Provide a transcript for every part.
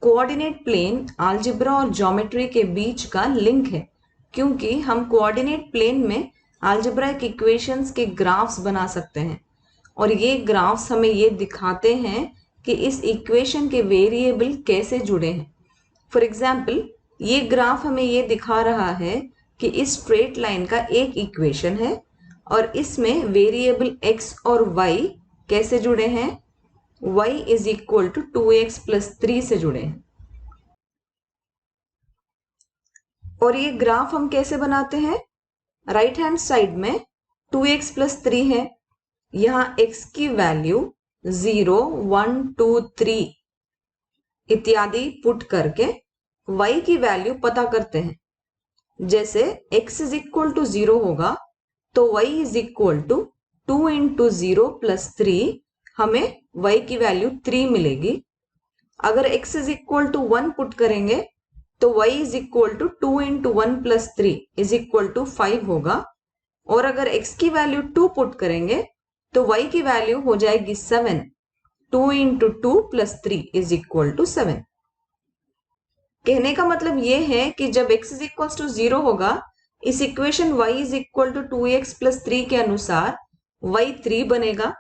Coordinate plane algebra और geometry के बीच का लिंक है, क्योंकि हम कोऑर्डिनेट प्लेन में अलजेब्राइक इक्वेशंस के ग्राफ्स बना सकते हैं और ये ग्राफ्स हमें ये दिखाते हैं कि इस इक्वेशन के वेरिएबल कैसे जुड़े हैं। फॉर एग्जाम्पल, ये ग्राफ हमें ये दिखा रहा है कि इस स्ट्रेट लाइन का एक इक्वेशन है और इसमें वेरिएबल x और y कैसे जुड़े हैं, y is equal to 2x plus 3 से जुड़े हैं। और ये ग्राफ हम कैसे बनाते हैं, राइट हैंड साइड में 2x प्लस 3 है, यहाँ x की वैल्यू 0, 1, 2, 3 इत्यादि पुट करके y की वैल्यू पता करते हैं। जैसे x इज इक्वल टू 0 होगा तो y is equal to 2 into 0 plus 3, हमें y की वैल्यू 3 मिलेगी। अगर x is equal to 1 put करेंगे तो y is equal to 2 into 1 plus 3 is equal to 5 होगा। और अगर x की वैल्यू 2 पुट करेंगे तो y की वैल्यू हो जाएगी 7, 2 into 2 plus 3 is equal to 7। कहने का मतलब ये है कि जब x इज इक्वल टू 0 होगा, इस equation y is equal to 2x plus 3 के अनुसार y 3 बनेगा।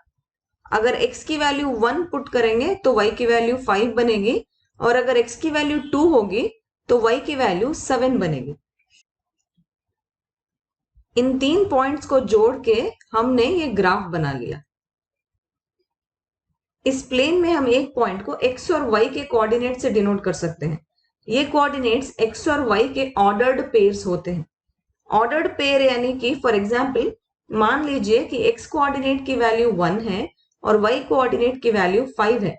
अगर x की वैल्यू 1 पुट करेंगे तो y की वैल्यू 5 बनेगी और अगर x की वैल्यू 2 होगी तो y की वैल्यू 7 बनेगी। इन 3 पॉइंट्स को जोड़ के हमने ये ग्राफ बना लिया। इस प्लेन में हम एक पॉइंट को x और y के कोऑर्डिनेट से डिनोट कर सकते हैं। ये कोऑर्डिनेट्स x और y के ऑर्डर्ड पेयर्स होते हैं। ऑर्डर्ड पेयर यानी कि फॉर एग्जांपल, मान लीजिए कि x कोऑर्डिनेट की वैल्यू 1 है और y कोऑर्डिनेट की वैल्यू 5 है,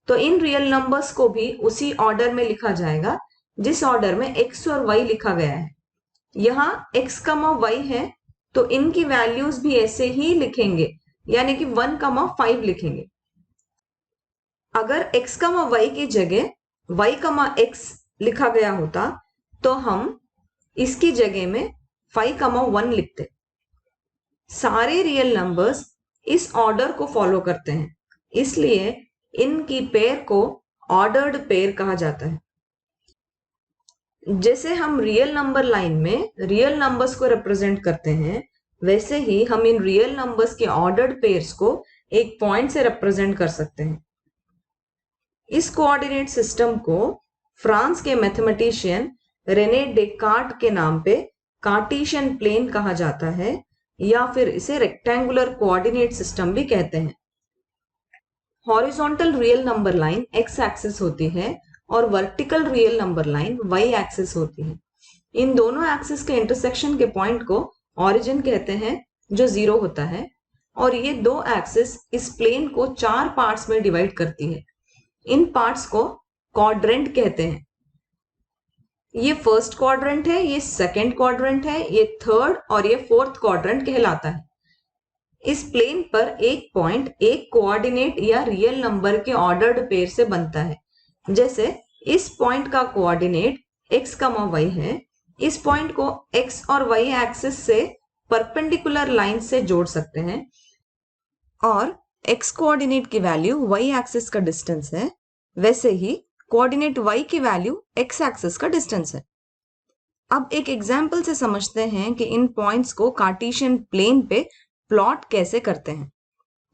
तो इन रियल नंबर्स को भी उसी ऑर्डर में लिखा जाएगा जिस ऑर्डर में x और y लिखा गया है। यहाँ x, y है तो इनकी वैल्यूज भी ऐसे ही लिखेंगे, यानी कि 1, 5 लिखेंगे। अगर x, y की जगह y, x लिखा गया होता तो हम इसकी जगह में 5, 1 लिखते। सारे रियल नंबर्स इस ऑर्डर को फॉलो करते हैं, इसलिए इनकी पेयर को ऑर्डर्ड पेयर कहा जाता है। जैसे हम रियल नंबर लाइन में रियल नंबर्स को रिप्रेजेंट करते हैं, वैसे ही हम इन रियल नंबर्स के ऑर्डर्ड पेयर्स को एक पॉइंट से रिप्रेजेंट कर सकते हैं। इस कोऑर्डिनेट सिस्टम को फ्रांस के मैथमेटिशियन रेने डेकार्ट के नाम पे कार्टेशियन प्लेन कहा जाता है, या फिर इसे रेक्टेंगुलर कोऑर्डिनेट सिस्टम भी कहते हैं। Horizontal real number line x axis होती है और vertical real number line y axis होती है। इन दोनों एक्सिस के इंटरसेक्शन के पॉइंट को ऑरिजिन कहते हैं, जो 0 होता है, और ये दो एक्सिस इस प्लेन को 4 पार्ट्स में डिवाइड करती है। इन पार्ट्स को क्वाड्रेंट कहते हैं। ये फर्स्ट क्वाड्रेंट है, ये सेकंड क्वाड्रेंट है, ये थर्ड और ये फोर्थ क्वाड्रेंट कहलाता है। इस प्लेन पर एक पॉइंट एक कोऑर्डिनेट या रियल नंबर के ऑर्डर्ड पेयर से बनता है। जैसे इस पॉइंट का कोऑर्डिनेट x, y है। इस पॉइंट को x और y एक्सिस से परपेंडिकुलर लाइन से जोड़ सकते हैं और x कोऑर्डिनेट की वैल्यू y एक्सिस का डिस्टेंस है, वैसे ही कोऑर्डिनेट y की वैल्यू x एक्सिस का डिस्टेंस है। अब एक एग्जाम्पल से समझते हैं कि इन पॉइंट्स को कार्टेशियन प्लेन पे प्लॉट कैसे करते हैं।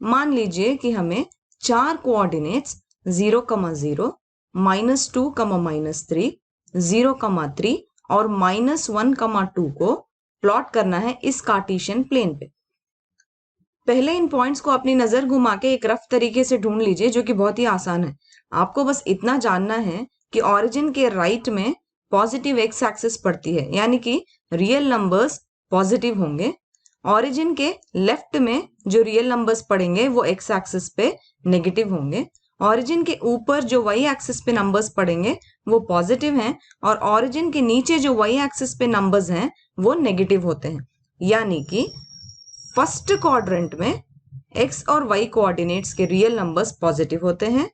मान लीजिए कि हमें 4 कोऑर्डिनेट्स 0, 0, -2, -3, 0, 3 और -1, 2 को प्लॉट करना है इस कार्टेशियन प्लेन पे। पहले इन पॉइंट्स को अपनी नजर घुमा के एक रफ तरीके से ढूंढ लीजिए, जो कि बहुत ही आसान है। आपको बस इतना जानना है कि ऑरिजिन के राइट में पॉजिटिव एक्स एक्सिस पड़ती है, यानी कि रियल नंबर्स पॉजिटिव होंगे। ऑरिजिन के लेफ्ट में जो रियल नंबर्स पड़ेंगे वो एक्स एक्सिस पे नेगेटिव होंगे। ऑरिजिन के ऊपर जो वाई एक्सिस पे नंबर्स पड़ेंगे वो पॉजिटिव हैं और ऑरिजिन के नीचे जो वाई एक्सिस पे नंबर्स हैं वो नेगेटिव होते हैं। यानी कि फर्स्ट क्वाड्रेंट में एक्स और वाई कोऑर्डिनेट्स के रियल नंबर्स पॉजिटिव होते हैं।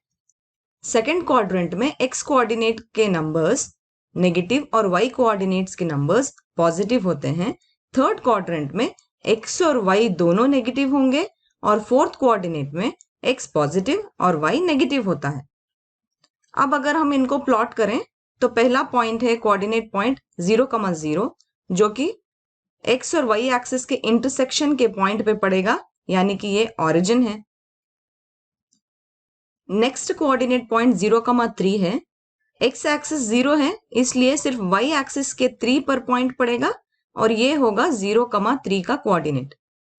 सेकेंड क्वाड्रेंट में एक्स कोऑर्डिनेट के नंबर्स नेगेटिव और वाई कोऑर्डिनेट्स के नंबर्स पॉजिटिव होते हैं। थर्ड क्वाड्रेंट में एक्स और वाई दोनों नेगेटिव होंगे और फोर्थ कोऑर्डिनेट में एक्स पॉजिटिव और वाई नेगेटिव होता है। अब अगर हम इनको प्लॉट करें तो पहला पॉइंट है कोऑर्डिनेट पॉइंट 0,0 जो कि एक्स और वाई एक्सिस के इंटरसेक्शन के पॉइंट पे पड़ेगा, यानी कि ये ओरिजिन है। नेक्स्ट कोऑर्डिनेट पॉइंट 0,3 है। एक्स एक्सिस 0 है, इसलिए सिर्फ वाई एक्सिस के 3 पर पॉइंट पड़ेगा और ये होगा 0,3 का कोऑर्डिनेट।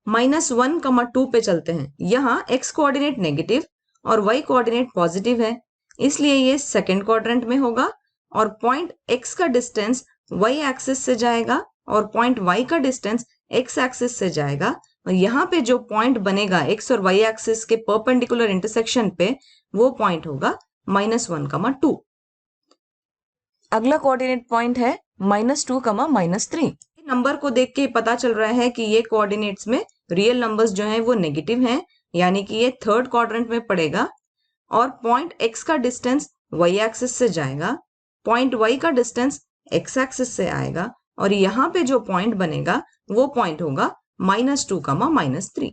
-1,2 पे चलते हैं। यहाँ एक्स कोऑर्डिनेट नेगेटिव और वाई कोऑर्डिनेट पॉजिटिव है, इसलिए ये सेकंड क्वाड्रेंट में होगा और पॉइंट एक्स का डिस्टेंस वाई एक्सिस से जाएगा और पॉइंट वाई का डिस्टेंस एक्स एक्सिस से जाएगा और यहाँ पे जो पॉइंट बनेगा एक्स और वाई एक्सिस के परपेंडिकुलर इंटरसेक्शन पे, वो पॉइंट होगा -1,2। अगला कोऑर्डिनेट पॉइंट है -2, -3। नंबर को देख के पता चल रहा है कि ये कोऑर्डिनेट्स में रियल नंबर्स जो हैं वो नेगेटिव हैं, यानी कि ये थर्ड क्वाड्रेंट में पड़ेगा और पॉइंट एक्स का डिस्टेंस वाई एक्सिस से जाएगा, पॉइंट वाई का डिस्टेंस एक्स एक्सिस से आएगा और यहाँ पे जो पॉइंट बनेगा वो पॉइंट होगा -2, -3।